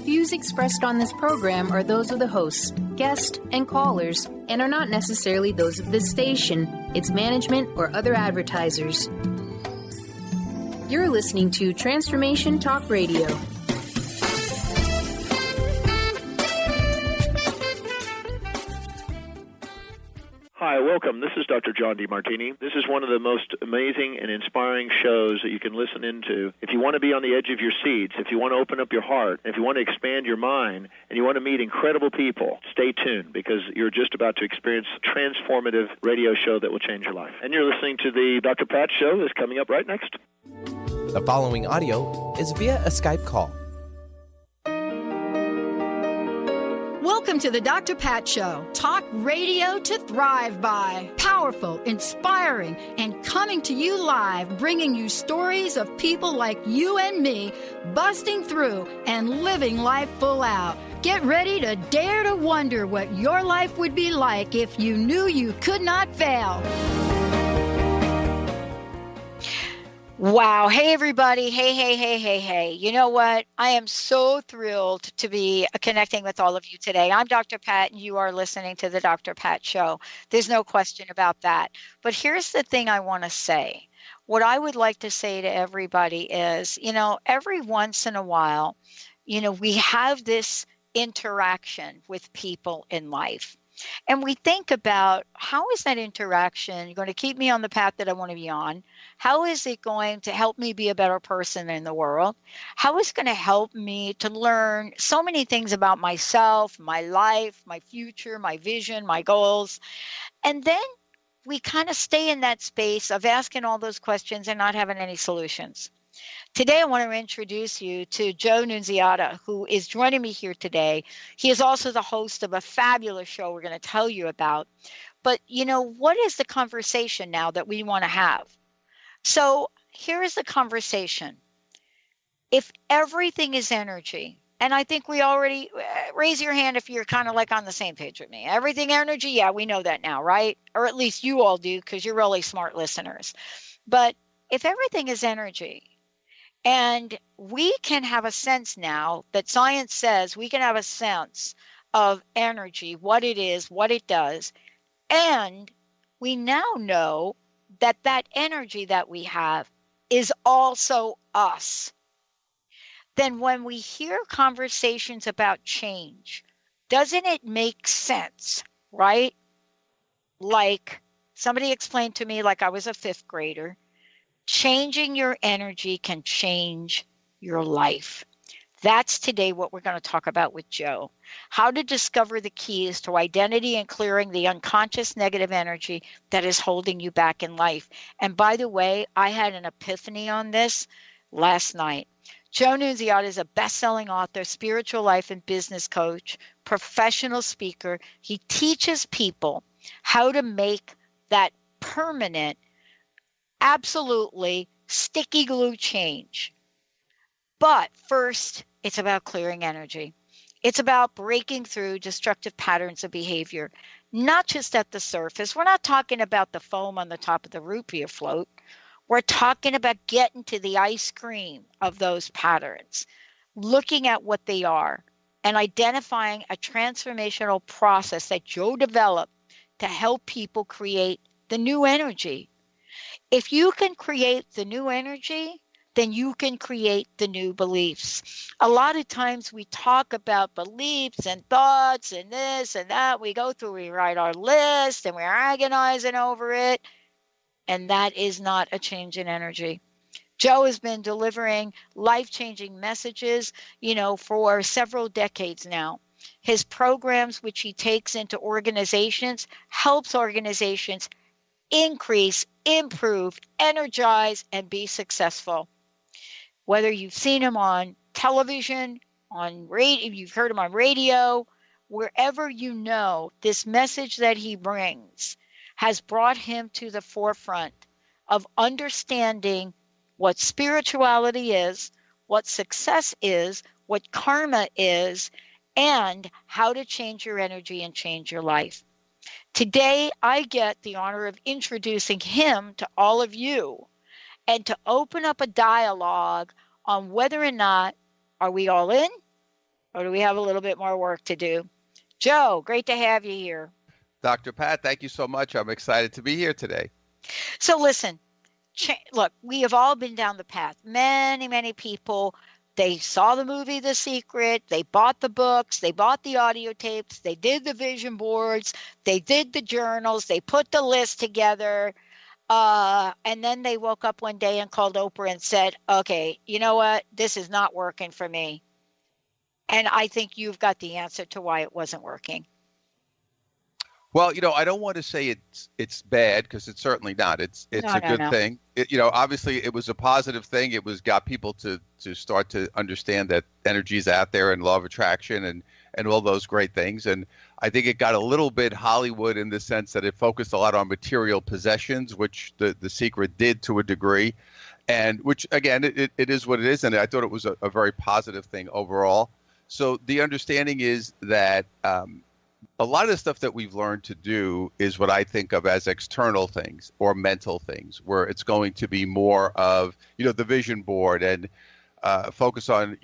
Views expressed on this program are those of the hosts, guests, and callers, and are not necessarily those of this station, its management, or other advertisers. You're listening to Transformation Talk Radio. Hi, welcome. This is Dr. John DeMartini. This is one of the most amazing and inspiring shows that you can listen into. If you want to be on the edge of your seats, if you want to open up your heart, if you want to expand your mind, and you want to meet incredible people, stay tuned because you're just about to experience a transformative radio show that will change your life. And you're listening to the Dr. Pat Show that's coming up right next. The following audio is via a Skype call. Welcome to the Dr. Pat Show. Talk radio to thrive by. Powerful, inspiring, and coming to you live, bringing you stories of people like you and me busting through and living life full out. Get ready to dare to wonder what your life would be like if you knew you could not fail. Wow. Hey, everybody. Hey. You know what? I am so thrilled to be connecting with all of you today. I'm Dr. Pat, and you are listening to the Dr. Pat Show. There's no question about that. But here's the thing I want to say. What I would like to say to everybody is, every once in a while, we have this interaction with people in life. And we think about, how is that interaction going to keep me on the path that I want to be on? How is it going to help me be a better person in the world? How is it going to help me to learn so many things about myself, my life, my future, my vision, my goals? And then we kind of stay in that space of asking all those questions and not having any solutions. Today, I want to introduce you to Joe Nunziata, who is joining me here today. He is also the host of a fabulous show we're going to tell you about. But, what is the conversation now that we want to have? So here is the conversation. If everything is energy, and I think we already, raise your hand if you're kind of like on the same page with me. Everything energy, yeah, we know that now, right? Or at least you all do, because you're really smart listeners. But if everything is energy, and we can have a sense now that science says we can have a sense of energy, what it is, what it does. And we now know that that energy that we have is also us. Then when we hear conversations about change, doesn't it make sense, right? Like somebody explained to me, like I was a fifth grader, changing your energy can change your life. That's today what we're going to talk about with Joe. How to discover the keys to identity and clearing the unconscious negative energy that is holding you back in life. And by the way, I had an epiphany on this last night. Joe Nunziata is a best-selling author, spiritual life and business coach, professional speaker. He teaches people how to make that permanent, absolutely sticky glue change. But first, it's about clearing energy. It's about breaking through destructive patterns of behavior, not just at the surface. We're not talking about the foam on the top of the root beer float. We're talking about getting to the ice cream of those patterns, looking at what they are, and identifying a transformational process that Joe developed to help people create the new energy. If you can create the new energy, then you can create the new beliefs. A lot of times we talk about beliefs and thoughts and this and that. We go through, we write our list and we're agonizing over it. And that is not a change in energy. Joe has been delivering life-changing messages, for several decades now. His programs, which he takes into organizations, helps organizations increase, improve, energize, and be successful. Whether you've seen him on television, on radio, you've heard him on radio, wherever this message that he brings has brought him to the forefront of understanding what spirituality is, what success is, what karma is, and how to change your energy and change your life. Today, I get the honor of introducing him to all of you and to open up a dialogue on whether or not are we all in or do we have a little bit more work to do? Joe, great to have you here. Dr. Pat, thank you so much. I'm excited to be here today. So listen, look, we have all been down the path. Many, many people, they saw the movie The Secret, they bought the books, they bought the audio tapes, they did the vision boards, they did the journals, they put the list together, and then they woke up one day and called Oprah and said, okay, you know what? This is not working for me. And I think you've got the answer to why it wasn't working. Well, I don't want to say it's bad, because it's certainly not. It's a good thing. Obviously it was a positive thing. It was got people to start to understand that energy is out there and law of attraction and all those great things. And I think it got a little bit Hollywood in the sense that it focused a lot on material possessions, which the Secret did to a degree, and which again it is what it is. And I thought it was a very positive thing overall. So the understanding is that a lot of the stuff that we've learned to do is what I think of as external things or mental things, where it's going to be more of, the vision board and focus on,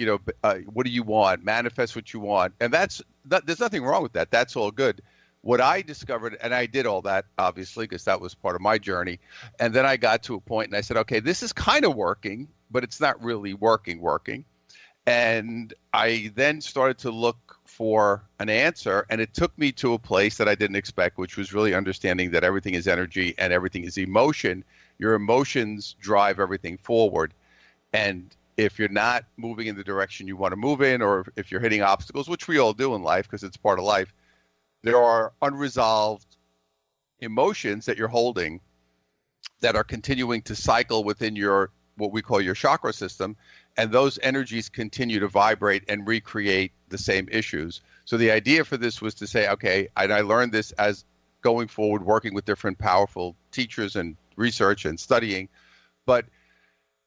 what do you want, manifest what you want. And there's nothing wrong with that. That's all good. What I discovered, and I did all that, obviously, because that was part of my journey. And then I got to a point and I said, okay, this is kind of working, but it's not really working. And I then started to look for an answer, and it took me to a place that I didn't expect, which was really understanding that everything is energy and everything is emotion. Your emotions drive everything forward. And if you're not moving in the direction you want to move in, or if you're hitting obstacles, which we all do in life because it's part of life, there are unresolved emotions that you're holding that are continuing to cycle within your, what we call your chakra system. And those energies continue to vibrate and recreate the same issues. So the idea for this was to say, okay, and I learned this as going forward, working with different powerful teachers and research and studying, but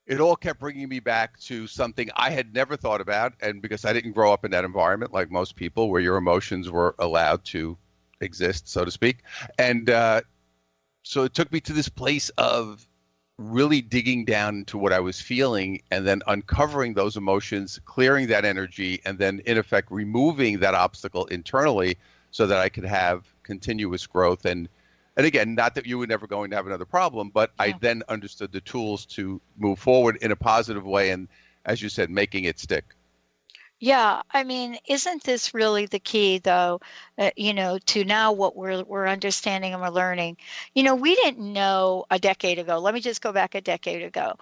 it all kept bringing me back to something I had never thought about. And because I didn't grow up in that environment like most people, where your emotions were allowed to exist, so to speak. And so it took me to this place of really digging down into what I was feeling and then uncovering those emotions, clearing that energy, and then in effect removing that obstacle internally so that I could have continuous growth. And again, not that you were never going to have another problem, but yeah. I then understood the tools to move forward in a positive way. And as you said, making it stick. Yeah, I mean, isn't this really the key, though, to now what we're understanding and we're learning? We didn't know a decade ago. Let me just go back a decade ago.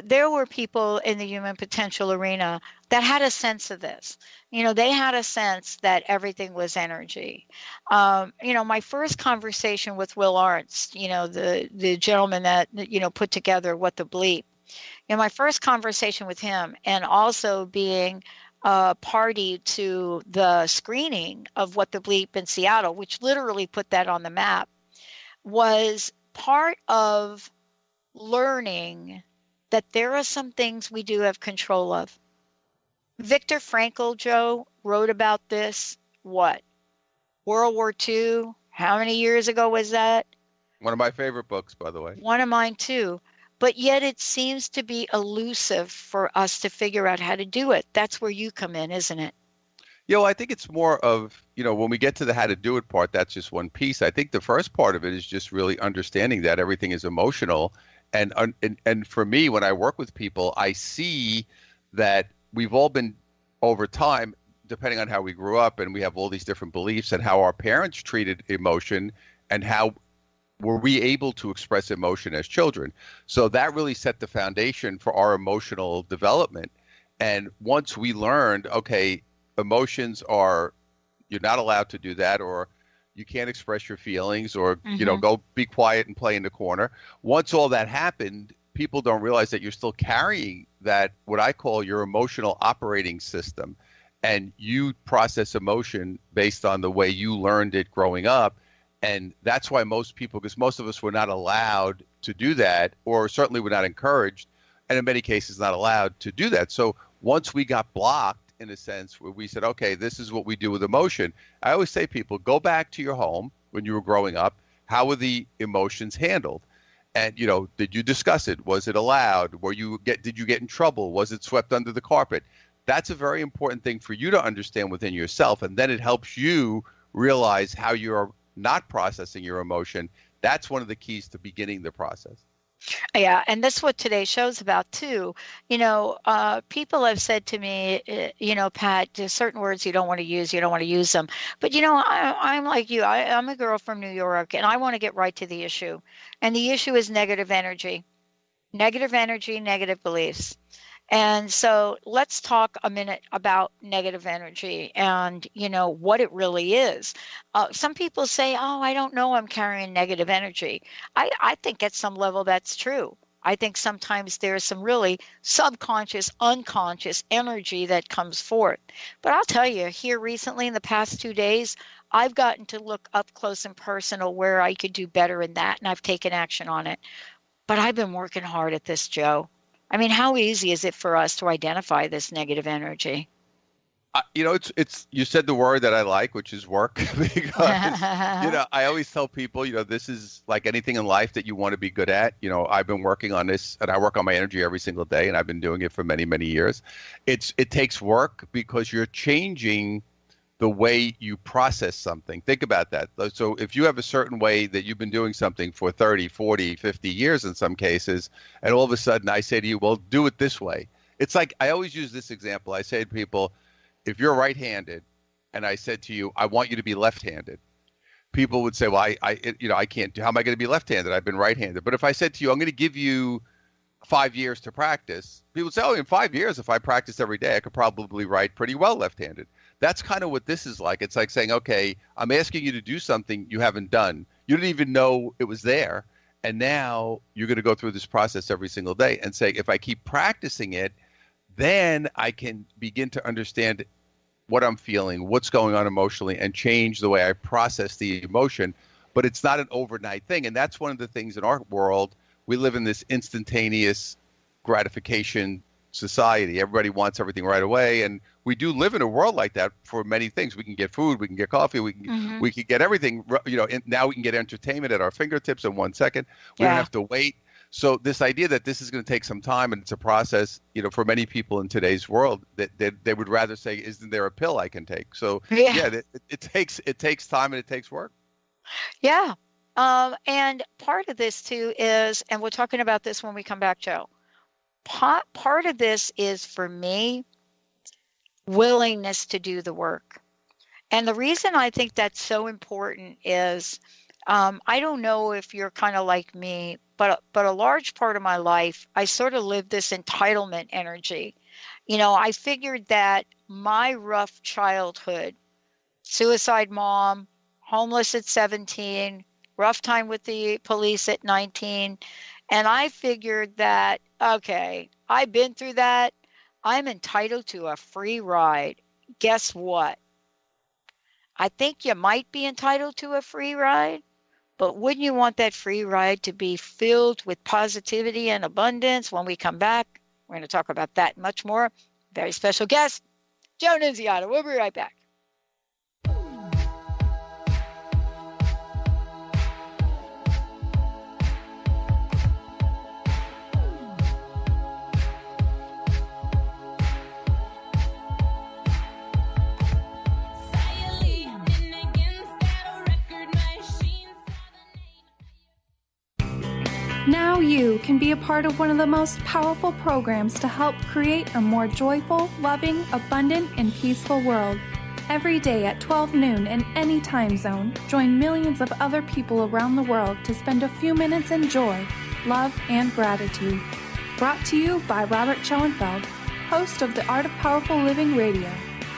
There were people in the human potential arena that had a sense of this. They had a sense that everything was energy. My first conversation with Will Arndt, the gentleman that, put together What the Bleep. My first conversation with him, and also being party to the screening of What the Bleep in Seattle, which literally put that on the map, was part of learning that there are some things we do have control of. Viktor Frankl, Joe, wrote about this, World War II? How many years ago was that? One of my favorite books, by the way. One of mine, too. But yet it seems to be elusive for us to figure out how to do it. That's where you come in, isn't it? Well, I think it's more of, when we get to the how to do it part, that's just one piece. I think the first part of it is just really understanding that everything is emotional. And for me, when I work with people, I see that we've all been, over time, depending on how we grew up, and we have all these different beliefs, and how our parents treated emotion, and how were we able to express emotion as children. So that really set the foundation for our emotional development. And once we learned, okay, emotions are, you're not allowed to do that, or you can't express your feelings, or, go be quiet and play in the corner. Once all that happened, people don't realize that you're still carrying that, what I call your emotional operating system. And you process emotion based on the way you learned it growing up. And that's why most people, because most of us were not allowed to do that, or certainly were not encouraged, and in many cases not allowed to do that. So once we got blocked, in a sense, where we said, okay, this is what we do with emotion. I always say, people, go back to your home when you were growing up. How were the emotions handled? And, did you discuss it? Was it allowed? Did you get in trouble? Was it swept under the carpet? That's a very important thing for you to understand within yourself. And then it helps you realize how you're not processing your emotion. That's one of the keys to beginning the process. Yeah, and that's what today's show's about too. People have said to me, Pat, there's certain words you don't want to use them. But I'm like you. I'm a girl from New York, and I want to get right to the issue. And the issue is negative energy, negative beliefs. And so let's talk a minute about negative energy and, what it really is. Some people say, oh, I don't know I'm carrying negative energy. I think at some level that's true. I think sometimes there's some really subconscious, unconscious energy that comes forth. But I'll tell you, here recently in the past 2 days, I've gotten to look up close and personal where I could do better in that, and I've taken action on it. But I've been working hard at this, Joe. I mean, how easy is it for us to identify this negative energy? It's you said the word that I like, which is work, because I always tell people, this is like anything in life that you want to be good at. I've been working on this, and I work on my energy every single day, and I've been doing it for many, many years. It takes work because you're changing the way you process something. Think about that. So if you have a certain way that you've been doing something for 30, 40, 50 years in some cases, and all of a sudden I say to you, well, do it this way. It's like, I always use this example. I say to people, if you're right-handed and I said to you, I want you to be left-handed, people would say, well, I can't do, how am I going to be left-handed? I've been right-handed. But if I said to you, I'm going to give you 5 years to practice, people would say, oh, in 5 years, if I practice every day, I could probably write pretty well left-handed. That's kind of what this is like. It's like saying, okay, I'm asking you to do something you haven't done. You didn't even know it was there. And now you're going to go through this process every single day and say, if I keep practicing it, then I can begin to understand what I'm feeling, what's going on emotionally, and change the way I process the emotion. But it's not an overnight thing. And that's one of the things in our world. We live in this instantaneous gratification society. Everybody wants everything right away. And we do live in a world like that for many things. We can get food, we can get coffee, we can get everything, now we can get entertainment at our fingertips in 1 second. We don't have to wait. So this idea that this is going to take some time and it's a process, for many people in today's world, that they would rather say, isn't there a pill I can take? So it takes time and it takes work. Yeah. And part of this too is, and we're talking about this when we come back, Joe, part of this is, for me, willingness to do the work. And the reason I think that's so important is, I don't know if you're kind of like me, but a large part of my life, I sort of lived this entitlement energy. I figured that my rough childhood, suicide mom, homeless at 17, rough time with the police at 19, and I figured that, okay, I've been through that. I'm entitled to a free ride. Guess what? I think you might be entitled to a free ride, but wouldn't you want that free ride to be filled with positivity and abundance? When we come back, we're going to talk about that and much more. Very special guest, Joe Nunziata. We'll be right back. Now you can be a part of one of the most powerful programs to help create a more joyful, loving, abundant, and peaceful world. Every day at 12 noon in any time zone, join millions of other people around the world to spend a few minutes in joy, love, and gratitude. Brought to you by Robert Schoenfeld, host of the Art of Powerful Living Radio.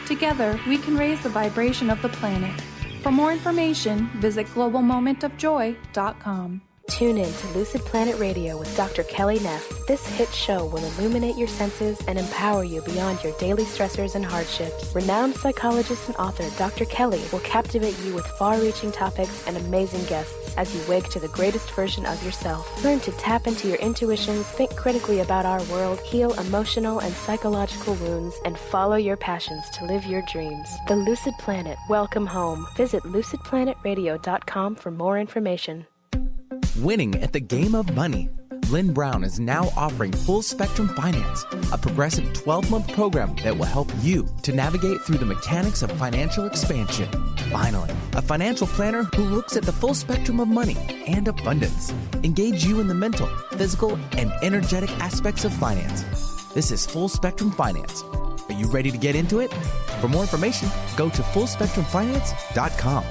Together, we can raise the vibration of the planet. For more information, visit globalmomentofjoy.com. Tune in to Lucid Planet Radio with Dr. Kelly Neff. This hit show will illuminate your senses and empower you beyond your daily stressors and hardships. Renowned psychologist and author Dr. Kelly will captivate you with far-reaching topics and amazing guests as you wake to the greatest version of yourself. Learn to tap into your intuitions, think critically about our world, heal emotional and psychological wounds, and follow your passions to live your dreams. The Lucid Planet. Welcome home. Visit lucidplanetradio.com for more information. Winning at the game of money. Lynn Brown is now offering Full Spectrum Finance, a progressive 12-month program that will help you to navigate through the mechanics of financial expansion. Finally, a financial planner who looks at the full spectrum of money and abundance. Engage you in the mental, physical, and energetic aspects of finance. This is Full Spectrum Finance. Are you ready to get into it? For more information, go to fullspectrumfinance.com.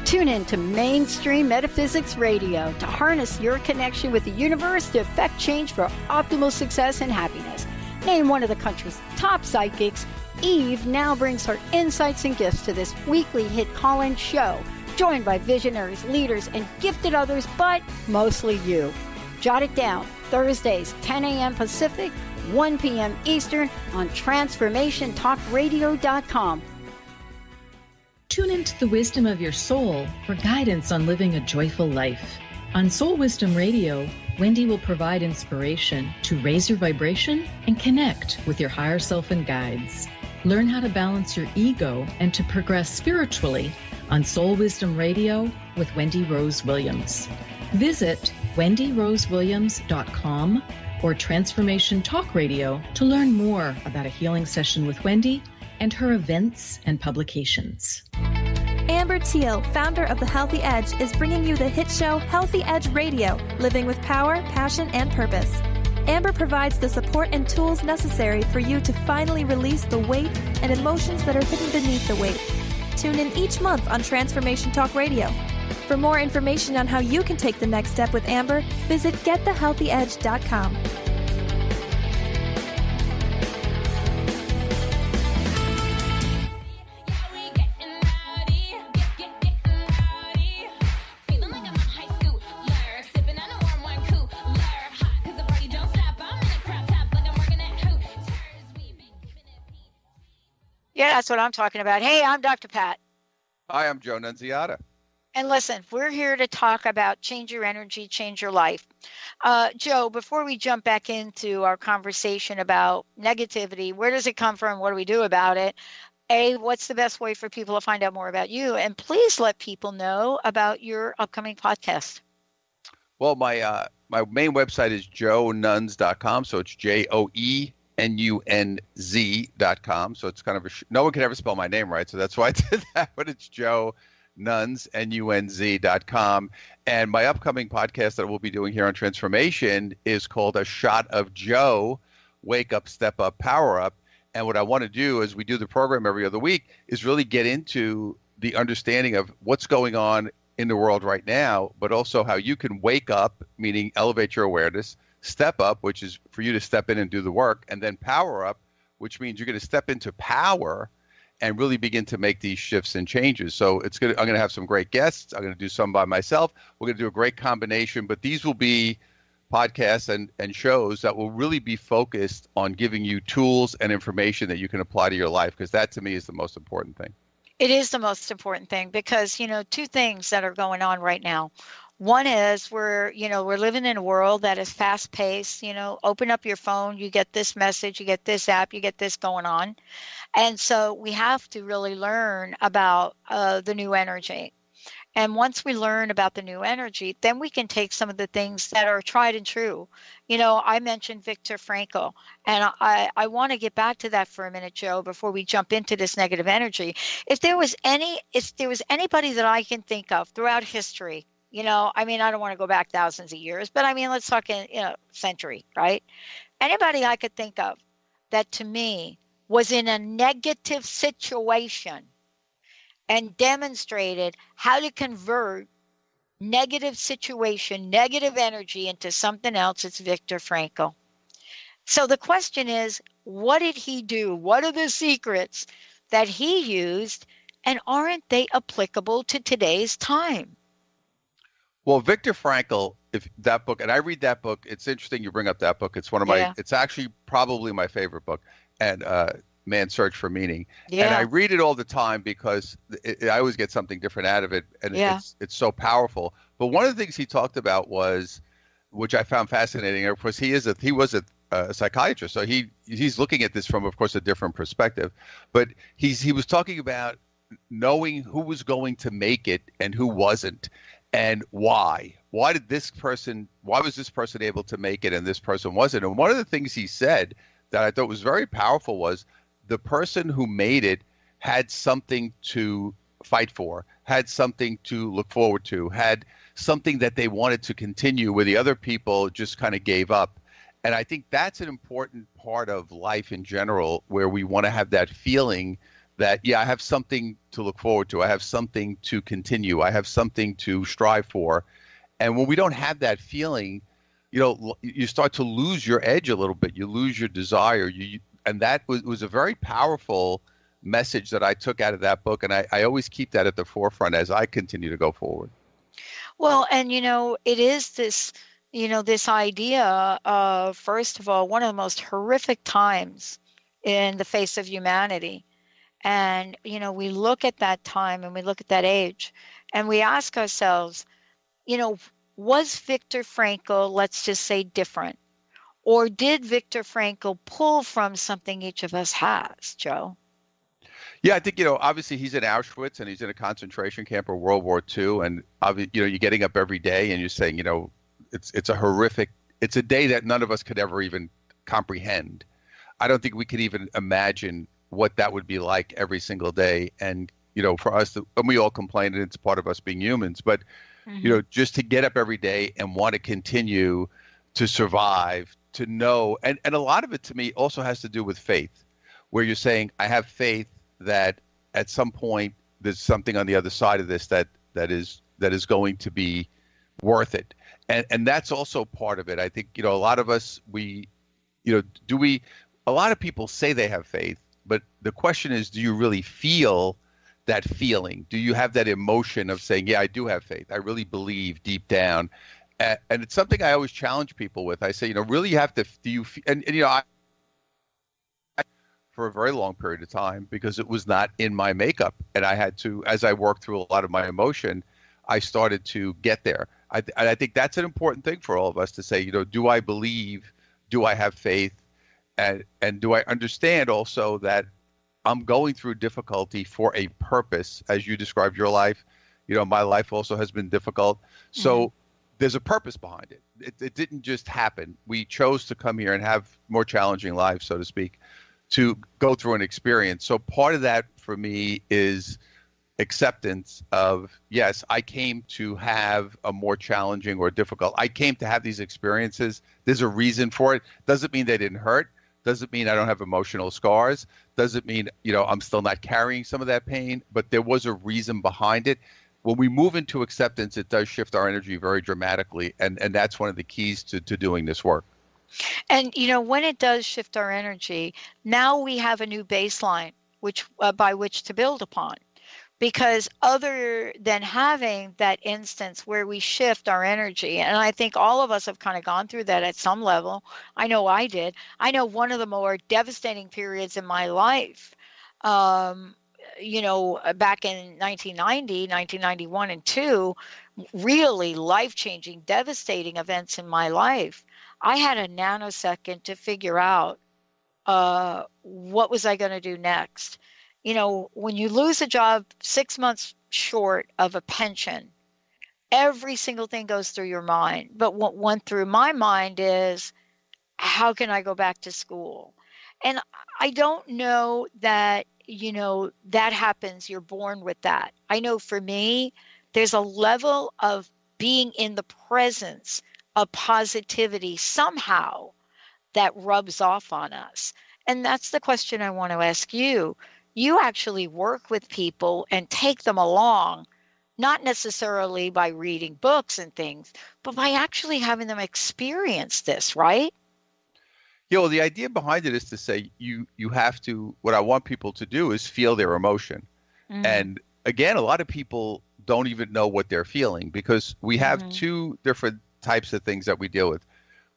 Tune in to Mainstream Metaphysics Radio to harness your connection with the universe to effect change for optimal success and happiness. Named one of the country's top psychics, Eve now brings her insights and gifts to this weekly hit call-in show, joined by visionaries, leaders, and gifted others, but mostly you. Jot it down, Thursdays, 10 a.m. Pacific, 1 p.m. Eastern on TransformationTalkRadio.com. Tune into the wisdom of your soul for guidance on living a joyful life. On Soul Wisdom Radio, Wendy will provide inspiration to raise your vibration and connect with your higher self and guides. Learn how to balance your ego and to progress spiritually on Soul Wisdom Radio with Wendy Rose Williams. Visit wendyrosewilliams.com or Transformation Talk Radio to learn more about a healing session with Wendy and her events and publications. Amber Teal, founder of The Healthy Edge, is bringing you the hit show Healthy Edge Radio, living with power, passion, and purpose. Amber provides the support and tools necessary for you to finally release the weight and emotions that are hidden beneath the weight. Tune in each month on Transformation Talk Radio. For more information on how you can take the next step with Amber, visit getthehealthyedge.com. Yeah, that's what I'm talking about. Hey, I'm Dr. Pat. Hi, I'm Joe Nunziata. And listen, we're here to talk about change your energy, change your life. Joe, before we jump back into our conversation about negativity, where does it come from? What do we do about it? What's the best way for people to find out more about you? And please let people know about your upcoming podcast. Well, my main website is joenunz.com. So it's JOENUNZ.com. So it's kind of no one can ever spell my name right. So that's why I did that. But it's Joe Nunz, NUNZ.com. And my upcoming podcast that we'll be doing here on Transformation is called A Shot of Joe, Wake Up, Step Up, Power Up. And what I want to do as we do the program every other week is really get into the understanding of what's going on in the world right now, but also how you can wake up, meaning elevate your awareness, step up, which is for you to step in and do the work, and then power up, which means you're going to step into power and really begin to make these shifts and changes. So I'm going to have some great guests. I'm going to do some by myself. We're going to do a great combination, but these will be podcasts and shows that will really be focused on giving you tools and information that you can apply to your life, because that to me is the most important thing. It is the most important thing because, two things that are going on right now. One is we're living in a world that is fast paced. Open up your phone, you get this message, you get this app, you get this going on. And so we have to really learn about the new energy. And once we learn about the new energy, then we can take some of the things that are tried and true. I mentioned Viktor Frankl, and I want to get back to that for a minute, Joe, before we jump into this negative energy. If there was anybody that I can think of throughout history, I don't want to go back thousands of years, but let's talk century, right? Anybody I could think of that to me was in a negative situation and demonstrated how to convert negative situation, negative energy into something else, it's Viktor Frankl. So the question is, what did he do? What are the secrets that he used, and aren't they applicable to today's time? Well, Viktor Frankl, if that book, and I read that book, it's interesting you bring up that book. It's one of my, it's actually probably my favorite book, and Man's Search for Meaning. Yeah. And I read it all the time because I always get something different out of it, and it's so powerful. But one of the things he talked about was, which I found fascinating, of course, he was a psychiatrist, so he's looking at this from, of course, a different perspective. But he was talking about knowing who was going to make it and who wasn't. and why? Why was this person able to make it and this person wasn't? And one of the things he said that I thought was very powerful was the person who made it had something to fight for, had something to look forward to, had something that they wanted to continue where the other people just kind of gave up. And I think that's an important part of life in general, where we want to have that feeling that, yeah, I have something to look forward to. I have something to continue. I have something to strive for. And when we don't have that feeling, you start to lose your edge a little bit. You lose your desire. And that was a very powerful message that I took out of that book. And I always keep that at the forefront as I continue to go forward. Well, and, it is this, this idea of, first of all, one of the most horrific times in the face of humanity. And, we look at that time and we look at that age and we ask ourselves, was Viktor Frankl, let's just say, different? Or did Viktor Frankl pull from something each of us has, Joe? Yeah, I think, obviously he's in Auschwitz and he's in a concentration camp or World War II. And, you're getting up every day and you're saying, it's a horrific, it's a day that none of us could ever even comprehend. I don't think we could even imagine what that would be like every single day. And, for us, and we all complain, and it's part of us being humans, but, just to get up every day and want to continue to survive, to know, and a lot of it to me also has to do with faith, where you're saying, I have faith that at some point there's something on the other side of this that is going to be worth it. And that's also part of it. I think, a lot of us, a lot of people say they have faith, but the question is, do you really feel that feeling? Do you have that emotion of saying, yeah, I do have faith. I really believe deep down. And it's something I always challenge people with. I say, really you have to, I for a very long period of time, because it was not in my makeup. And I had to, as I worked through a lot of my emotion, I started to get there. I think that's an important thing for all of us to say, do I believe, do I have faith? And do I understand also that I'm going through difficulty for a purpose, as you described your life? My life also has been difficult. So there's a purpose behind it. It didn't just happen. We chose to come here and have more challenging lives, so to speak, to go through an experience. So part of that for me is acceptance of, yes, I came to have a more challenging or difficult. I came to have these experiences. There's a reason for it. Doesn't mean they didn't hurt. Doesn't mean I don't have emotional scars. Doesn't mean, I'm still not carrying some of that pain, but there was a reason behind it. When we move into acceptance, it does shift our energy very dramatically. And that's one of the keys to doing this work. And, when it does shift our energy, now we have a new baseline by which to build upon. Because other than having that instance where we shift our energy, and I think all of us have kind of gone through that at some level. I know I did. I know one of the more devastating periods in my life, back in 1990, 1991 and 2, really life-changing, devastating events in my life. I had a nanosecond to figure out what was I going to do next. When you lose a job 6 months short of a pension, every single thing goes through your mind. But what went through my mind is, how can I go back to school? And I don't know that, that happens. You're born with that. I know for me, there's a level of being in the presence of positivity somehow that rubs off on us. And that's the question I want to ask you. You actually work with people and take them along, not necessarily by reading books and things, but by actually having them experience this, right? Yeah, well, the idea behind it is to say you have to, what I want people to do is feel their emotion. And again, a lot of people don't even know what they're feeling, because we have two different types of things that we deal with.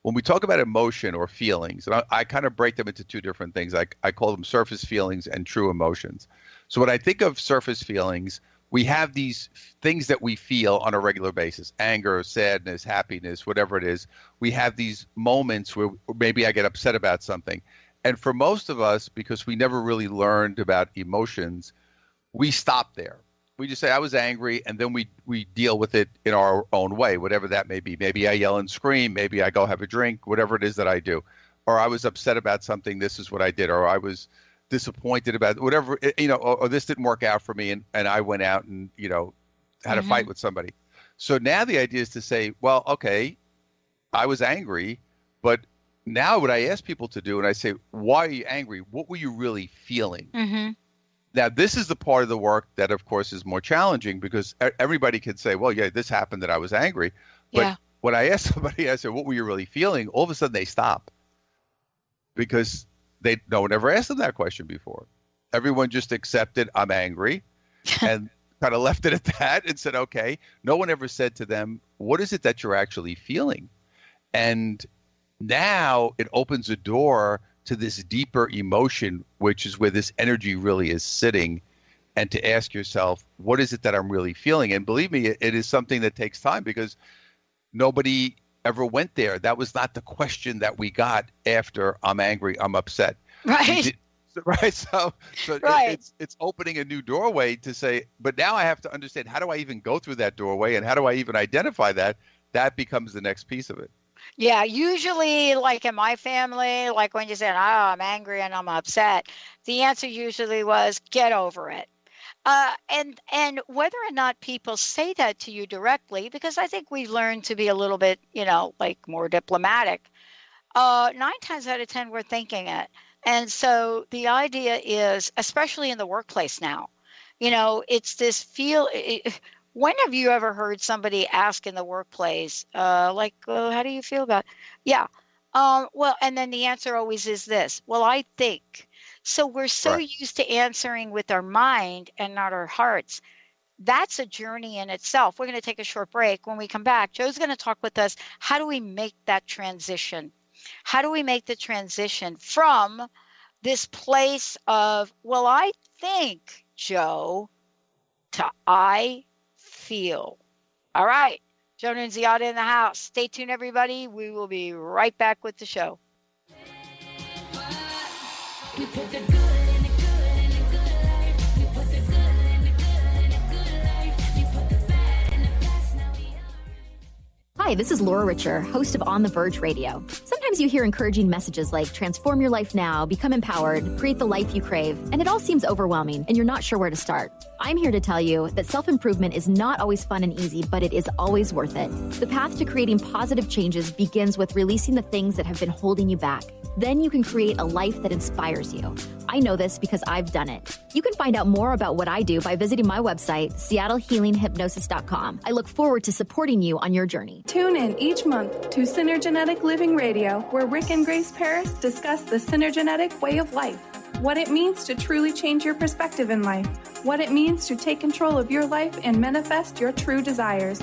When we talk about emotion or feelings, and I kind of break them into two different things. I call them surface feelings and true emotions. So when I think of surface feelings, we have these things that we feel on a regular basis: anger, sadness, happiness, whatever it is. We have these moments where maybe I get upset about something. And for most of us, because we never really learned about emotions, we stop there. We just say I was angry, and then we deal with it in our own way, whatever that may be. Maybe I yell and scream. Maybe I go have a drink, whatever it is that I do. Or I was upset about something. This is what I did. Or I was disappointed about whatever, or this didn't work out for me, and I went out and, had a fight with somebody. So now the idea is to say, well, okay, I was angry, but now what I ask people to do, and I say, why are you angry? What were you really feeling? Mm-hmm. Now, this is the part of the work that, of course, is more challenging because everybody can say, well, yeah, this happened that I was angry. But when I ask somebody, I say, what were you really feeling? All of a sudden they stop because no one ever asked them that question before. Everyone just accepted I'm angry and kind of left it at that and said, okay. No one ever said to them, what is it that you're actually feeling? And now it opens a door to this deeper emotion, which is where this energy really is sitting, and to ask yourself, what is it that I'm really feeling? And believe me, it is something that takes time because nobody ever went there. That was not the question that we got after I'm angry, I'm upset. Right. Right. So right. It's opening a new doorway to say, but now I have to understand, how do I even go through that doorway, and how do I even identify that? That becomes the next piece of it. Yeah, usually, like in my family, like when you said, I'm angry and I'm upset, the answer usually was, get over it. And whether or not people say that to you directly, because I think we've learned to be a little bit, like more diplomatic, 9 times out of 10, we're thinking it. And so the idea is, especially in the workplace now, it's this when have you ever heard somebody ask in the workplace, how do you feel about it? Yeah. Well, and then the answer always is this. Well, I think. So we're so used to answering with our mind and not our hearts. That's a journey in itself. We're going to take a short break. When we come back, Joe's going to talk with us. How do we make that transition? How do we make the transition from this place of, well, I think, Joe, to I feel. All right. Joe Nunziata in the house. Stay tuned, everybody. We will be right back with the show. Hi, this is Laura Richer, host of On the Verge Radio. Sometimes you hear encouraging messages like transform your life now, become empowered, create the life you crave, and it all seems overwhelming and you're not sure where to start. I'm here to tell you that self-improvement is not always fun and easy, but it is always worth it. The path to creating positive changes begins with releasing the things that have been holding you back. Then you can create a life that inspires you. I know this because I've done it. You can find out more about what I do by visiting my website, seattlehealinghypnosis.com. I look forward to supporting you on your journey. Tune in each month to Synergenetic Living Radio, where Rick and Grace Paris discuss the synergenetic way of life, what it means to truly change your perspective in life, what it means to take control of your life and manifest your true desires.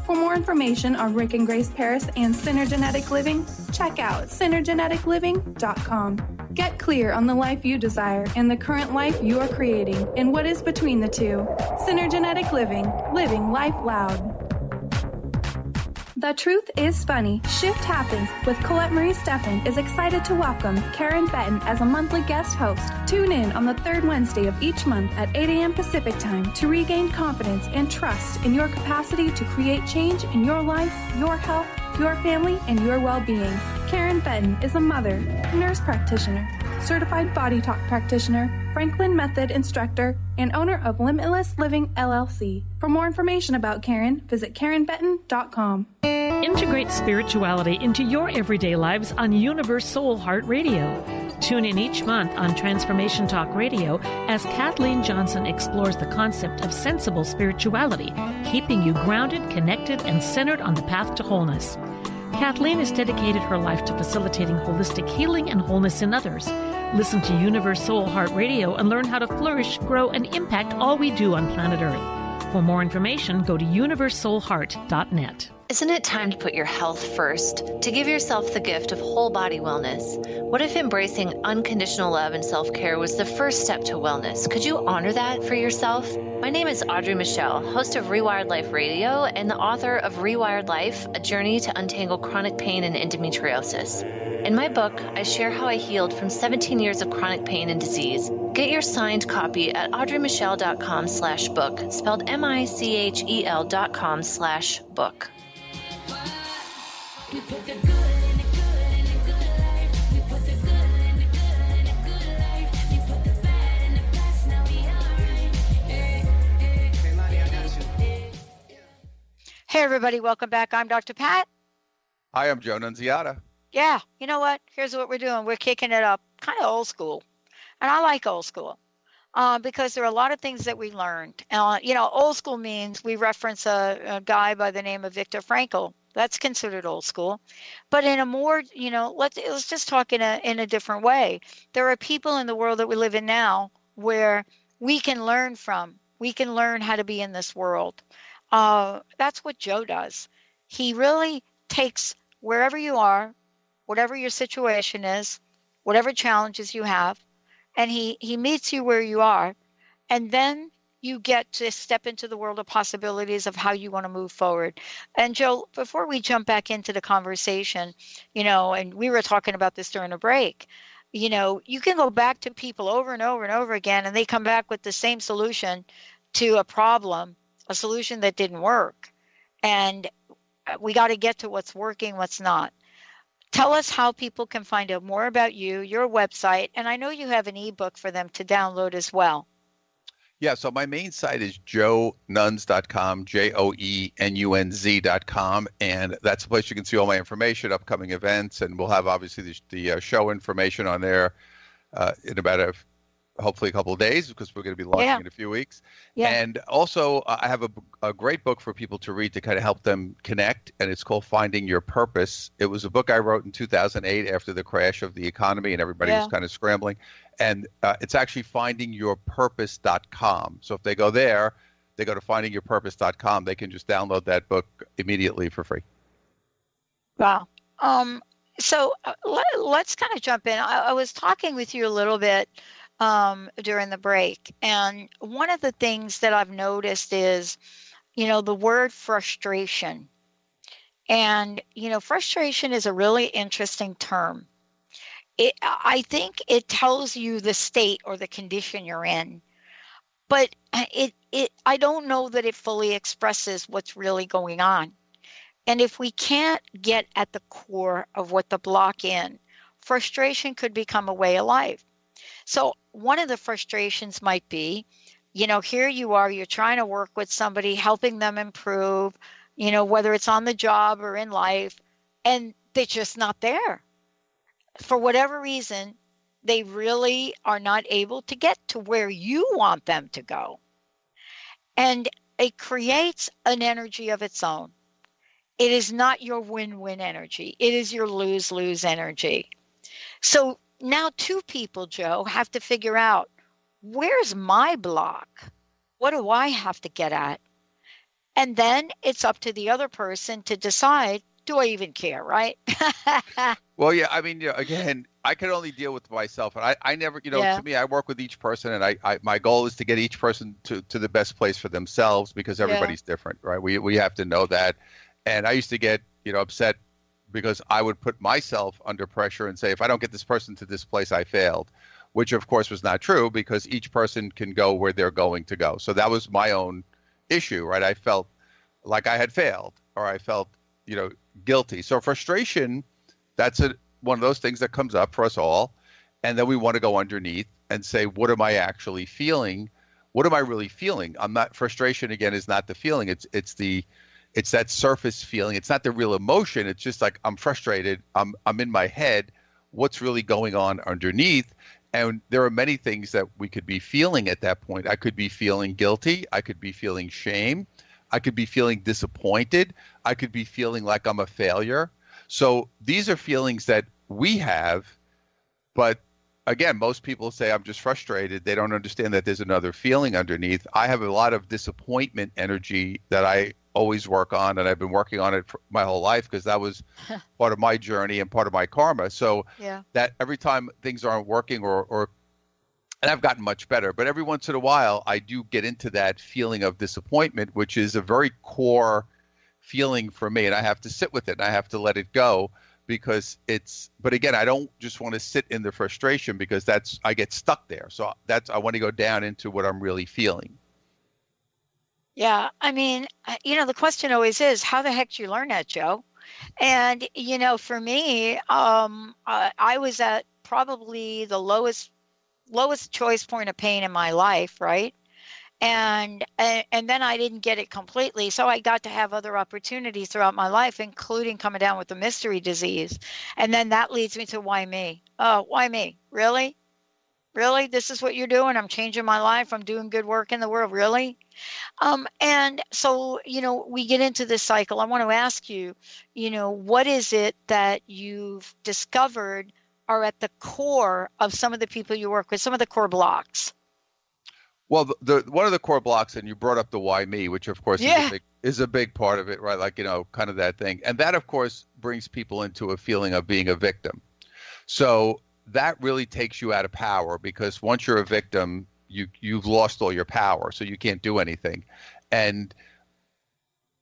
For more information on Rick and Grace Paris and Synergenetic Living, check out synergeneticliving.com. Get clear on the life you desire and the current life you are creating and what is between the two. Synergenetic Living, living life loud. The Truth is Funny. Shift Happens with Colette Marie Steffen is excited to welcome Karen Benton as a monthly guest host. Tune in on the third Wednesday of each month at 8 a.m. Pacific Time to regain confidence and trust in your capacity to create change in your life, your health, your family, and your well-being. Karen Benton is a mother, nurse practitioner, certified body talk practitioner, Franklin Method instructor, and owner of Limitless Living LLC. For more information about Karen, visit KarenBenton.com. Integrate spirituality into your everyday lives on Universe Soul Heart Radio. Tune in each month on Transformation Talk Radio as Kathleen Johnson explores the concept of sensible spirituality, keeping you grounded, connected, and centered on the path to wholeness. Kathleen has dedicated her life to facilitating holistic healing and wholeness in others. Listen to Universe Soul Heart Radio and learn how to flourish, grow, and impact all we do on planet Earth. For more information, go to universesoulheart.net. Isn't it time to put your health first, to give yourself the gift of whole body wellness? What if embracing unconditional love and self-care was the first step to wellness? Could you honor that for yourself? My name is Audrey Michelle, host of Rewired Life Radio and the author of Rewired Life, A Journey to Untangle Chronic Pain and Endometriosis. In my book, I share how I healed from 17 years of chronic pain and disease. Get your signed copy at audreymichelle.com/book, spelled MICHEL.com/book. Hey, everybody. Welcome back. I'm Dr. Pat. Hi, I'm Joe Nunziata. Yeah. You know what? Here's what we're doing. We're kicking it up kind of old school. And I like old school because there are a lot of things that we learned. Old school means we reference a guy by the name of Viktor Frankl. That's considered old school. But in a more, let's just talk in a different way. There are people in the world that we live in now where we can learn from. We can learn how to be in this world. That's what Joe does. He really takes wherever you are, whatever your situation is, whatever challenges you have, and he meets you where you are, and then you get to step into the world of possibilities of how you want to move forward. And Joe, before we jump back into the conversation, and we were talking about this during a break, you can go back to people over and over and over again, and they come back with the same solution to a problem, a solution that didn't work. And we got to get to what's working, what's not. Tell us how people can find out more about you, your website, and I know you have an ebook for them to download as well. Yeah, so my main site is joenunz.com, JOENUNZ.com, and that's the place you can see all my information, upcoming events, and we'll have obviously the show information on there in about hopefully a couple of days, because we're going to be launching in a few weeks. Yeah. And also I have a great book for people to read to kind of help them connect, and it's called Finding Your Purpose. It was a book I wrote in 2008 after the crash of the economy and everybody was kind of scrambling. And it's actually findingyourpurpose.com. So if they go there, they go to findingyourpurpose.com, they can just download that book immediately for free. Wow. So let's kind of jump in. I was talking with you a little bit during the break. And one of the things that I've noticed is, the word frustration. And, frustration is a really interesting term. I think it tells you the state or the condition you're in, but I don't know that it fully expresses what's really going on. And if we can't get at the core of what the block in, frustration could become a way of life. So one of the frustrations might be, here you are, you're trying to work with somebody, helping them improve, whether it's on the job or in life, and they're just not there. For whatever reason, they really are not able to get to where you want them to go. And it creates an energy of its own. It is not your win-win energy. It is your lose-lose energy. So now two people, Joe, have to figure out, where's my block? What do I have to get at? And then it's up to the other person to decide, do I even care, right? Well, yeah, I mean, again, I can only deal with myself. And I never, to me, I work with each person, and I my goal is to get each person to the best place for themselves, because everybody's different, right? We have to know that. And I used to get, upset because I would put myself under pressure and say, if I don't get this person to this place, I failed, which of course was not true, because each person can go where they're going to go. So that was my own issue, right? I felt like I had failed, or I felt, guilty. So frustration, that's one of those things that comes up for us all. And then we want to go underneath and say, what am I actually feeling? What am I really feeling? Frustration again is not the feeling. It's that surface feeling. It's not the real emotion. It's just like, I'm frustrated. I'm in my head. What's really going on underneath? And there are many things that we could be feeling at that point. I could be feeling guilty. I could be feeling shame. I could be feeling disappointed. I could be feeling like I'm a failure. So these are feelings that we have, but again, most people say, I'm just frustrated. They don't understand that there's another feeling underneath. I have a lot of disappointment energy that I always work on, and I've been working on it for my whole life, because that was part of my journey and part of my karma. So that every time things aren't working and I've gotten much better, but every once in a while I do get into that feeling of disappointment, which is a very core feeling for me, and I have to sit with it and I have to let it go, because but again, I don't just want to sit in the frustration because I get stuck there. So I want to go down into what I'm really feeling. Yeah. I mean, the question always is, how the heck did you learn that, Joe? And, for me, I was at probably the lowest choice point of pain in my life, right? And then I didn't get it completely. So I got to have other opportunities throughout my life, including coming down with the mystery disease. And then that leads me to why me? Oh, why me? Really? Really? This is what you're doing? I'm changing my life. I'm doing good work in the world. Really? And so, we get into this cycle. I want to ask you, what is it that you've discovered are at the core of some of the people you work with, some of the core blocks? Well, one of the core blocks, and you brought up the why me, which of course is a big part of it, right? Like, kind of that thing. And that, of course, brings people into a feeling of being a victim. So that really takes you out of power, because once you're a victim, you've lost all your power, so you can't do anything. And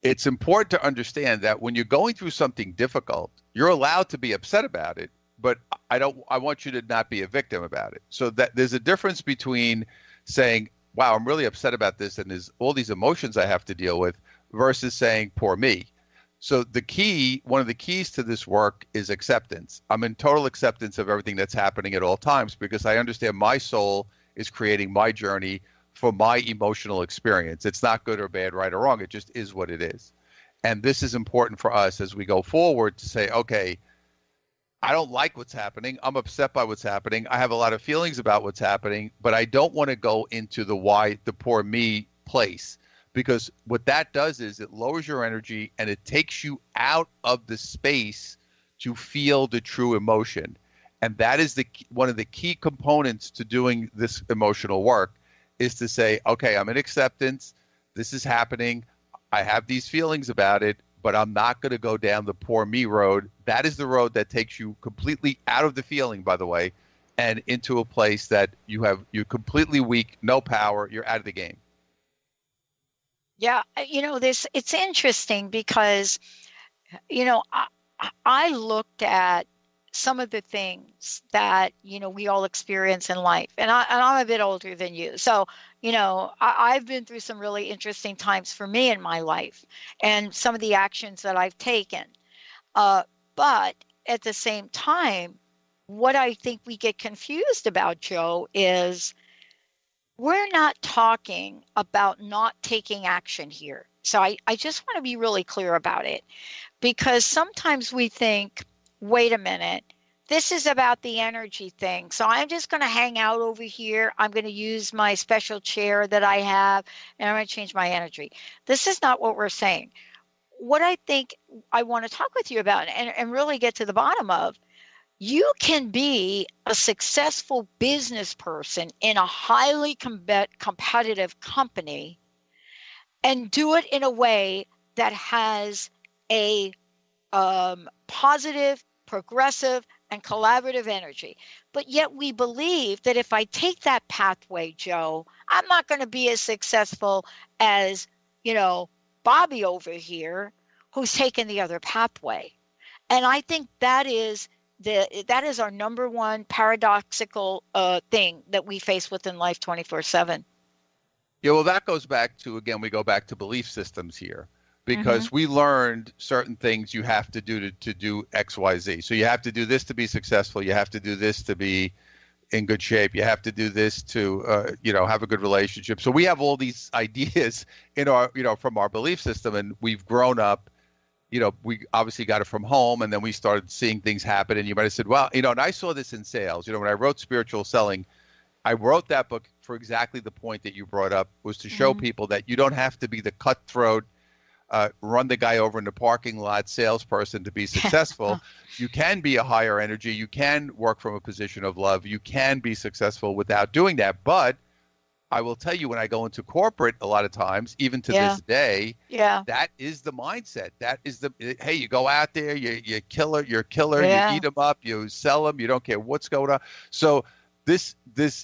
it's important to understand that when you're going through something difficult, you're allowed to be upset about it, but I want you to not be a victim about it. So that there's a difference between saying, wow, I'm really upset about this and there's all these emotions I have to deal with, versus saying, poor me. So one of the keys to this work is acceptance. I'm in total acceptance of everything that's happening at all times, because I understand my soul is creating my journey for my emotional experience. It's not good or bad, right or wrong. It just is what it is. And this is important for us as we go forward to say, okay, I don't like what's happening. I'm upset by what's happening. I have a lot of feelings about what's happening, but I don't want to go into the poor me place, because what that does is it lowers your energy and it takes you out of the space to feel the true emotion. And that is one of the key components to doing this emotional work, is to say, okay, I'm in acceptance. This is happening. I have these feelings about it, but I'm not going to go down the poor me road. That is the road that takes you completely out of the feeling, by the way, and into a place that you're completely weak, no power, you're out of the game. Yeah, it's interesting because, I looked at some of the things that, we all experience in life, and I'm a bit older than you. So, I've been through some really interesting times for me in my life and some of the actions that I've taken. But at the same time, what I think we get confused about, Joe, is we're not talking about not taking action here. So I just want to be really clear about it, because sometimes we think, wait a minute, this is about the energy thing. So I'm just going to hang out over here. I'm going to use my special chair that I have, and I'm going to change my energy. This is not what we're saying. What I think I want to talk with you about and really get to the bottom of, you can be a successful business person in a highly competitive company and do it in a way that has a positive, progressive, and collaborative energy. But yet we believe that if I take that pathway, Joe, I'm not going to be as successful as, Bobby over here, who's taken the other pathway. And I think that is our number one paradoxical thing that we face within life 24/7. Yeah, well, that goes back to, again, we go back to belief systems here, because we learned certain things you have to do to do X, Y, Z. So you have to do this to be successful. You have to do this to be in good shape. You have to do this to, have a good relationship. So we have all these ideas in our, from our belief system, and we've grown up. We obviously got it from home, and then we started seeing things happen. And you might have said, well, and I saw this in sales. When I wrote Spiritual Selling, I wrote that book for exactly the point that you brought up, was to show people that you don't have to be the cutthroat, run the guy over in the parking lot salesperson to be successful. You can be a higher energy. You can work from a position of love. You can be successful without doing that. But I will tell you, when I go into corporate, a lot of times, even to this day, that is the mindset. That is hey, you go out there, you killer, you eat them up, you sell them, you don't care what's going on. So this,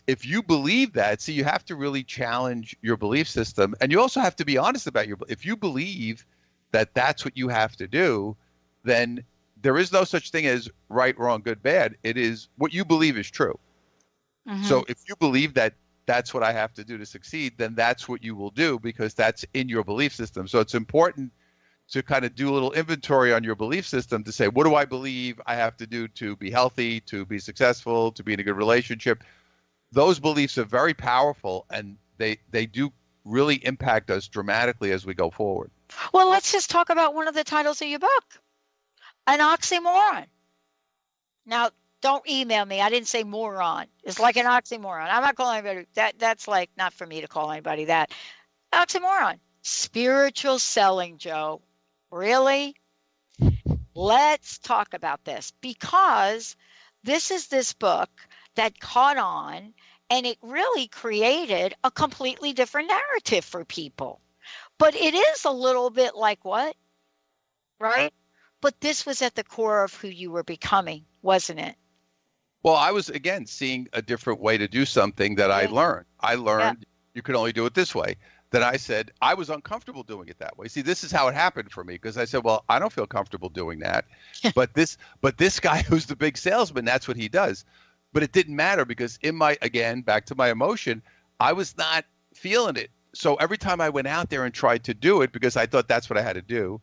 if you believe that, see, you have to really challenge your belief system, and you also have to be honest about if you believe that that's what you have to do, then there is no such thing as right, wrong, good, bad. It is what you believe is true. Mm-hmm. So if you believe that that's what I have to do to succeed, then that's what you will do because that's in your belief system. So it's important to kind of do a little inventory on your belief system to say, what do I believe I have to do to be healthy, to be successful, to be in a good relationship? Those beliefs are very powerful, and they do really impact us dramatically as we go forward. Well, let's just talk about one of the titles of your book, an oxymoron. Now, don't email me. I didn't say moron. It's like an oxymoron. I'm not calling anybody that's like not for me to call anybody that. Oxymoron. Spiritual selling, Joe. Really? Let's talk about this because this is this book that caught on and it really created a completely different narrative for people. But it is a little bit like what? Right? But this was at the core of who you were becoming, wasn't it? Well, I was, again, seeing a different way to do something that I learned. I learned you can only do it this way. Then I said I was uncomfortable doing it that way. See, this is how it happened for me because I said, well, I don't feel comfortable doing that. but this guy who's the big salesman, that's what he does. But it didn't matter because again, back to my emotion, I was not feeling it. So every time I went out there and tried to do it because I thought that's what I had to do,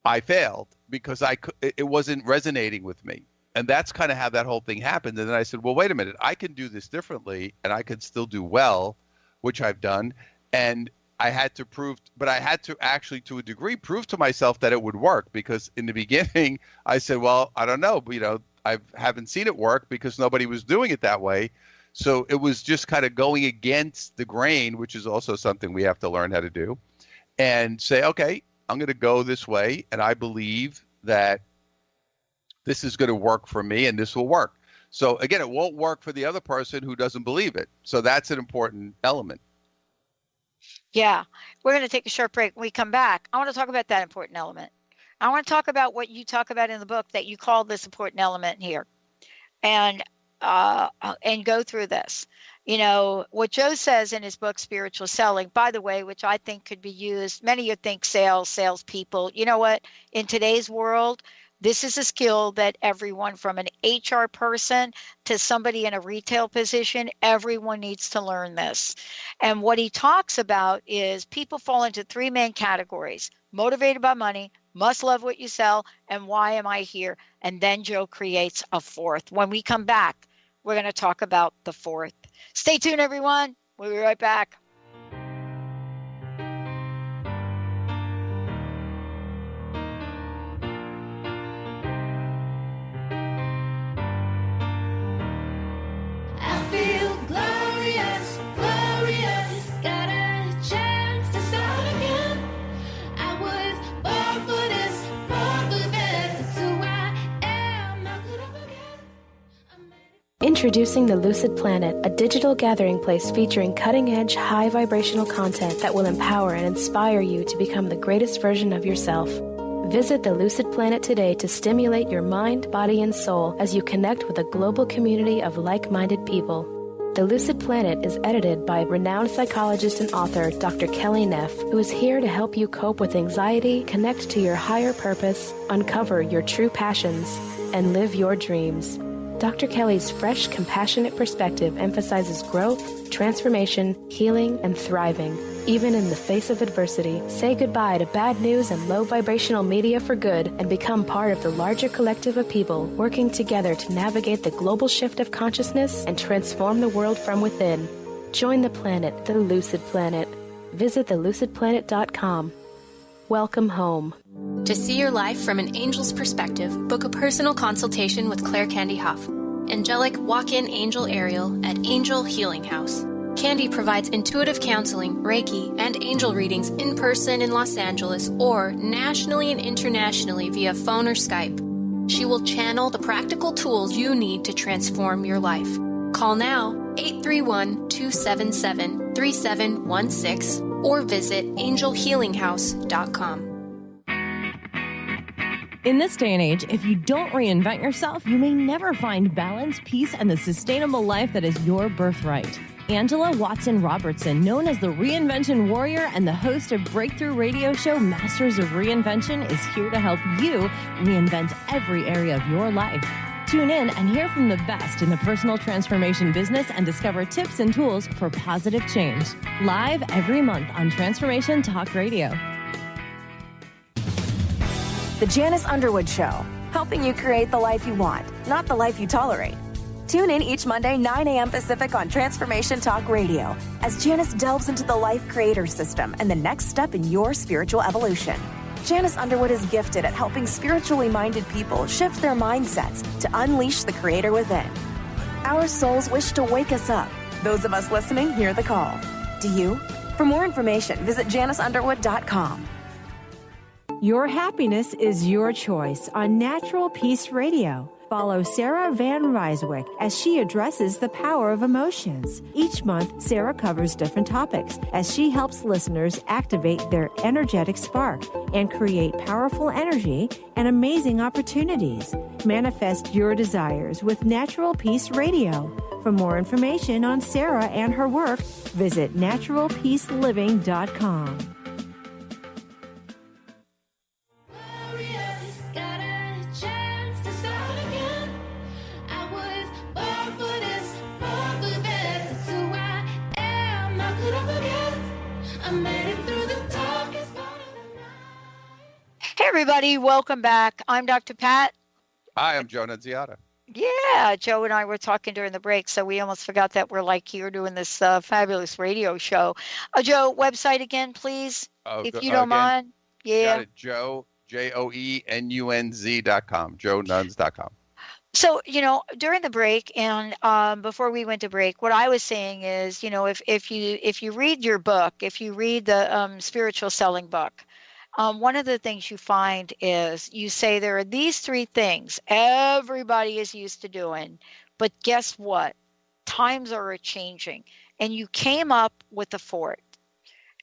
I failed because it wasn't resonating with me. And that's kind of how that whole thing happened. And then I said, well, wait a minute, I can do this differently and I can still do well, which I've done. And I had to actually, to a degree, prove to myself that it would work because in the beginning I said, well, I don't know, but, I haven't seen it work because nobody was doing it that way. So it was just kind of going against the grain, which is also something we have to learn how to do, and say, okay, I'm going to go this way. And I believe that this is going to work for me and this will work. So again, it won't work for the other person who doesn't believe it. So that's an important element. Yeah. We're going to take a short break. When we come back, I want to talk about that important element. I want to talk about what you talk about in the book that you call this important element here and go through this. What Joe says in his book, Spiritual Selling, by the way, which I think could be used. Many of you think salespeople. You know what? In today's world, this is a skill that everyone from an HR person to somebody in a retail position, everyone needs to learn this. And what he talks about is people fall into three main categories: motivated by money, must love what you sell, and why am I here? And then Joe creates a fourth. When we come back, we're going to talk about the fourth. Stay tuned, everyone. We'll be right back. Introducing the Lucid Planet, a digital gathering place featuring cutting-edge, high-vibrational content that will empower and inspire you to become the greatest version of yourself. Visit the Lucid Planet today to stimulate your mind, body, and soul as you connect with a global community of like-minded people. The Lucid Planet is edited by renowned psychologist and author Dr. Kelly Neff, who is here to help you cope with anxiety, connect to your higher purpose, uncover your true passions, and live your dreams. Dr. Kelly's fresh, compassionate perspective emphasizes growth, transformation, healing, and thriving, even in the face of adversity. Say goodbye to bad news and low vibrational media for good and become part of the larger collective of people working together to navigate the global shift of consciousness and transform the world from within. Join the planet, the Lucid Planet. Visit thelucidplanet.com. Welcome home. To see your life from an angel's perspective, book a personal consultation with Claire Candy Huff, angelic walk-in angel Ariel at Angel Healing House. Candy provides intuitive counseling, Reiki, and angel readings in person in Los Angeles or nationally and internationally via phone or Skype. She will channel the practical tools you need to transform your life. Call now 831-277-3716 or visit angelhealinghouse.com. In this day and age, if you don't reinvent yourself, you may never find balance, peace, and the sustainable life that is your birthright. Angela Watson-Robertson, known as the Reinvention Warrior and the host of breakthrough radio show Masters of Reinvention, is here to help you reinvent every area of your life. Tune in and hear from the best in the personal transformation business and discover tips and tools for positive change. Live every month on Transformation Talk Radio. The Janice Underwood Show, helping you create the life you want, not the life you tolerate. Tune in each Monday, 9 a.m. Pacific on Transformation Talk Radio as Janice delves into the life creator system and the next step in your spiritual evolution. Janice Underwood is gifted at helping spiritually minded people shift their mindsets to unleash the creator within. Our souls wish to wake us up. Those of us listening hear the call. Do you? For more information, visit JaniceUnderwood.com. Your happiness is your choice on Natural Peace Radio. Follow Sarah Van Ryswick as she addresses the power of emotions. Each month, Sarah covers different topics as she helps listeners activate their energetic spark and create powerful energy and amazing opportunities. Manifest your desires with Natural Peace Radio. For more information on Sarah and her work, visit naturalpeaceliving.com. Hey, everybody. Welcome back. I'm Dr. Pat. Hi, I'm Joe Nunziata. Yeah, Joe and I were talking during the break, so we almost forgot that we're like here doing this fabulous radio show. Joe, website again, please, if you don't mind. Yeah. Got it, Joe, JOENUNZ.com, JoeNuns.com. So, during the break and before we went to break, what I was saying is, if you read your book, if you read the spiritual selling book, one of the things you find is you say there are these three things everybody is used to doing, but guess what? Times are changing. And you came up with the fourth.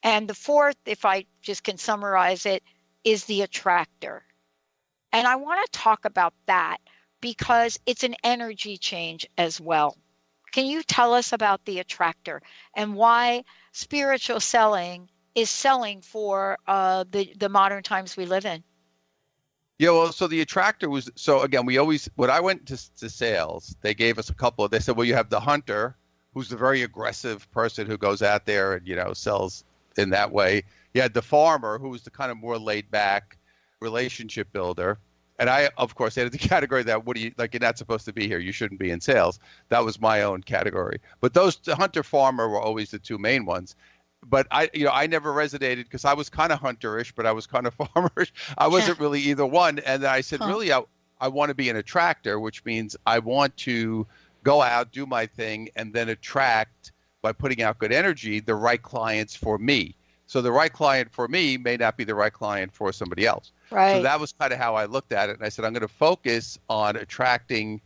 And the fourth, if I just can summarize it, is the attractor. And I want to talk about that because it's an energy change as well. Can you tell us about the attractor and why spiritual selling is selling for the modern times we live in? Yeah, well, so the attractor was, so again, when I went to sales, they gave us they said, well, you have the hunter, who's the very aggressive person who goes out there and, sells in that way. You had the farmer, who was the kind of more laid back relationship builder. And I, of course, added the category that, you're not supposed to be here. You shouldn't be in sales. That was my own category. But the hunter farmer were always the two main ones. But I never resonated because I was kind of hunterish, but I was kind of farmerish. I wasn't really either one. And I said, really, I want to be an attractor, which means I want to go out, do my thing, and then attract, by putting out good energy, the right clients for me. So the right client for me may not be the right client for somebody else. Right. So that was kind of how I looked at it. And I said, I'm going to focus on attracting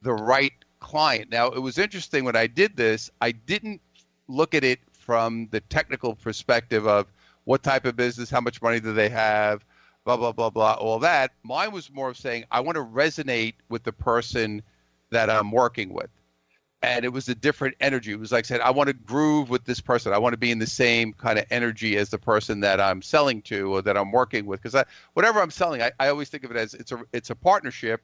the right client. Now, it was interesting when I did this, I didn't look at it from the technical perspective of what type of business, how much money do they have, blah, blah, blah, blah, all that. Mine was more of saying, I want to resonate with the person that I'm working with. And it was a different energy. It was like I said, I want to groove with this person. I want to be in the same kind of energy as the person that I'm selling to or that I'm working with. Because whatever I'm selling, I always think of it as it's a partnership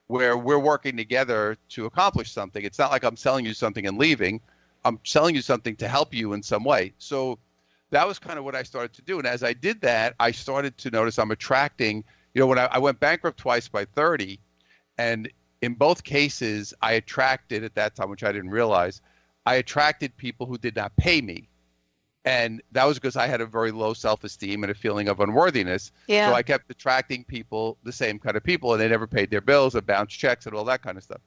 where we're working together to accomplish something. It's not like I'm selling you something and leaving. I'm selling you something to help you in some way. So that was kind of what I started to do. And as I did that, I started to notice I'm attracting, when I went bankrupt twice by 30, and in both cases, I attracted at that time, which I didn't realize, I attracted people who did not pay me. And that was because I had a very low self-esteem and a feeling of unworthiness. Yeah. So I kept attracting people, the same kind of people, and they never paid their bills and bounced checks and all that kind of stuff.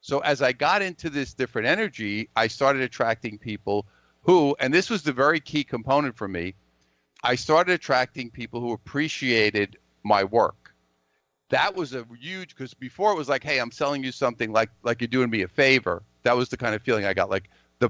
So as I got into this different energy, I started attracting people who, and this was the very key component for me, I started attracting people who appreciated my work. That was a huge, because before it was like, hey, I'm selling you something like you're doing me a favor. That was the kind of feeling I got, like the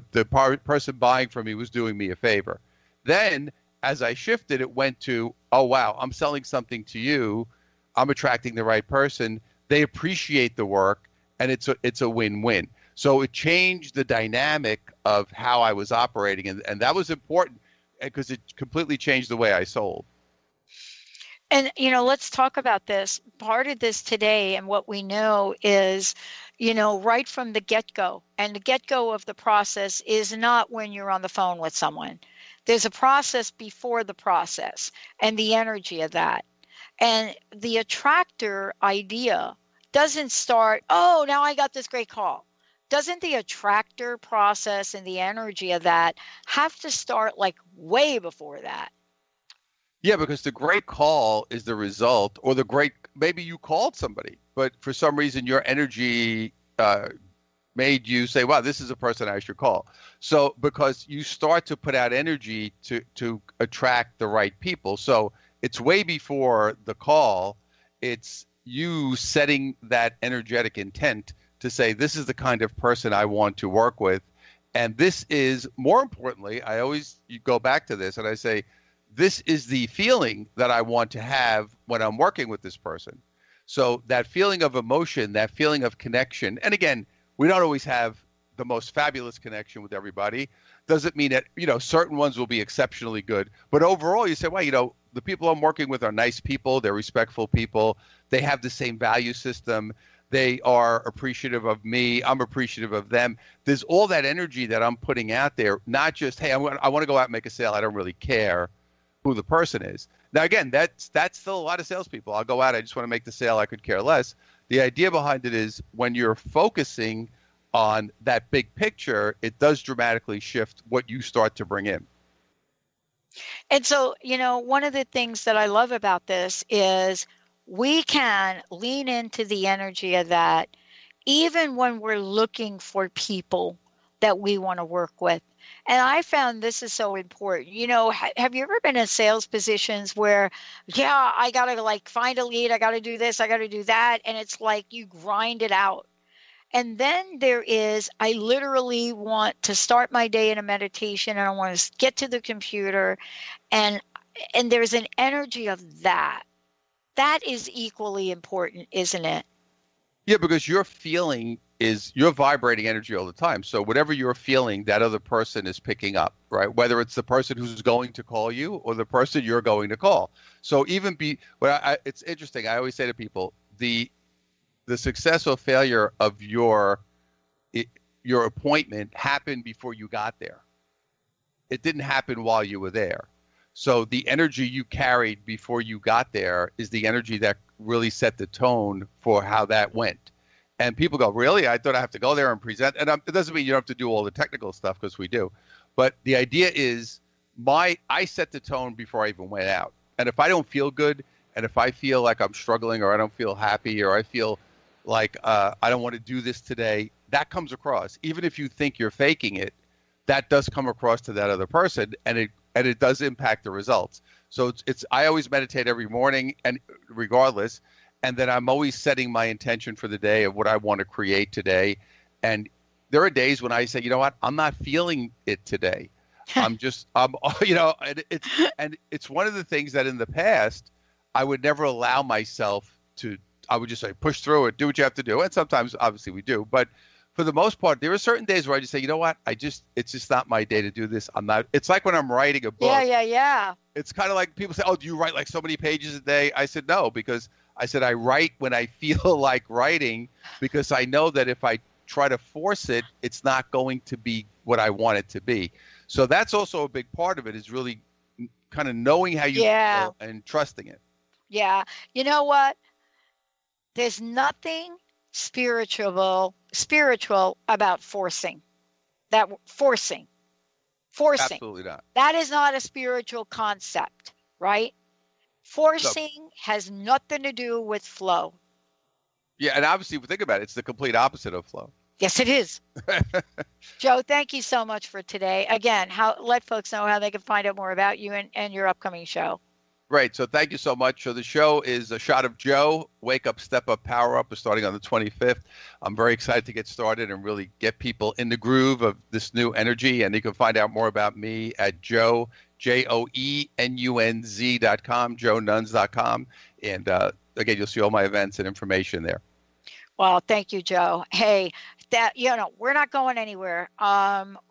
person buying from me was doing me a favor. Then as I shifted, it went to, oh, wow, I'm selling something to you. I'm attracting the right person. They appreciate the work. And it's a win-win. So it changed the dynamic of how I was operating. And that was important because it completely changed the way I sold. And, let's talk about this. Part of this today and what we know is, right from the get-go. And the get-go of the process is not when you're on the phone with someone. There's a process before the process and the energy of that. And the attractor idea doesn't start, oh, now I got this great call. Doesn't the attractor process and the energy of that have to start like way before that? Yeah, because the great call is the result, or maybe you called somebody, but for some reason your energy made you say, wow, this is a person I should call. So because you start to put out energy to attract the right people. So it's way before the call. It's you setting that energetic intent to say, this is the kind of person I want to work with. And this is, more importantly, you go back to this and I say, this is the feeling that I want to have when I'm working with this person. So that feeling of emotion, that feeling of connection, and again, we don't always have the most fabulous connection with everybody. Doesn't mean that, certain ones will be exceptionally good. But overall, you say, well, the people I'm working with are nice people. They're respectful people. They have the same value system. They are appreciative of me. I'm appreciative of them. There's all that energy that I'm putting out there, not just, hey, I want to go out and make a sale. I don't really care who the person is. Now, again, that's still a lot of salespeople. I'll go out. I just want to make the sale. I could care less. The idea behind it is when you're focusing on that big picture, it does dramatically shift what you start to bring in. And so, one of the things that I love about this is we can lean into the energy of that even when we're looking for people that we want to work with. And I found this is so important. Have you ever been in sales positions where, I got to find a lead, I got to do this, I got to do that. And it's like you grind it out. And then I literally want to start my day in a meditation and I want to get to the computer and there's an energy of that. That is equally important, isn't it? Yeah, because you're vibrating energy all the time. So whatever you're feeling, that other person is picking up, right? Whether it's the person who's going to call you or the person you're going to call. So it's interesting. I always say to people, the success or failure of your appointment happened before you got there. It didn't happen while you were there. So the energy you carried before you got there is the energy that really set the tone for how that went. And people go, really? I thought I have to go there and present. And it doesn't mean you don't have to do all the technical stuff, because we do. But the idea is I set the tone before I even went out. And if I don't feel good, and if I feel like I'm struggling, or I don't feel happy, or I feel like I don't want to do this today, that comes across. Even if you think you're faking it, that does come across to that other person, and it does impact the results. So I always meditate every morning, and regardless, and then I'm always setting my intention for the day of what I want to create today. And there are days when I say, you know what, I'm not feeling it today. And it's one of the things that in the past I would never allow myself to. I would just say, push through it, do what you have to do. And sometimes, obviously, we do. But for the most part, there are certain days where I just say, you know what, it's just not my day to do this. I'm not. It's like when I'm writing a book. Yeah. It's kind of like people say, oh, do you write like so many pages a day? I said, no, because I said I write when I feel like writing, because I know that if I try to force it, it's not going to be what I want it to be. So that's also a big part of it, is really kind of knowing how you feel and trusting it. Yeah. You know what? There's nothing spiritual about forcing. Forcing. Absolutely not. That is not a spiritual concept, right? Forcing has nothing to do with flow. Yeah, and obviously, if we think about it, it's the complete opposite of flow. Yes, it is. Joe, thank you so much for today. Again, let folks know how they can find out more about you and your upcoming show. Great. So thank you so much. So the show is A Shot of Joe, Wake Up, Step Up, Power Up. We're starting on the 25th. I'm very excited to get started and really get people in the groove of this new energy. And you can find out more about me at JoeNunz.com, JoeNunz.com. And again, you'll see all my events and information there. Well, thank you, Joe. Hey, that, we're not going anywhere.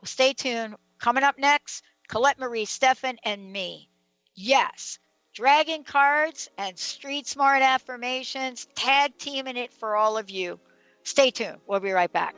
Stay tuned. Coming up next, Colette Marie, Stefan, and me. Yes, dragon cards and street smart affirmations, tag teaming it for all of you. Stay tuned. We'll be right back.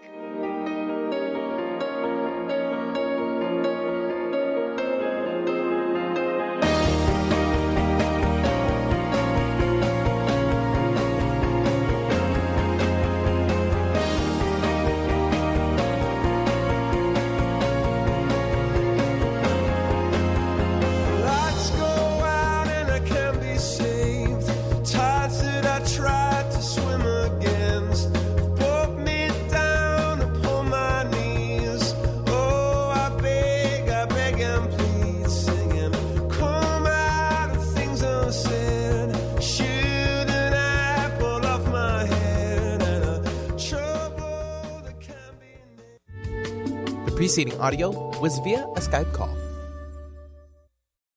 The preceding audio was via a Skype call.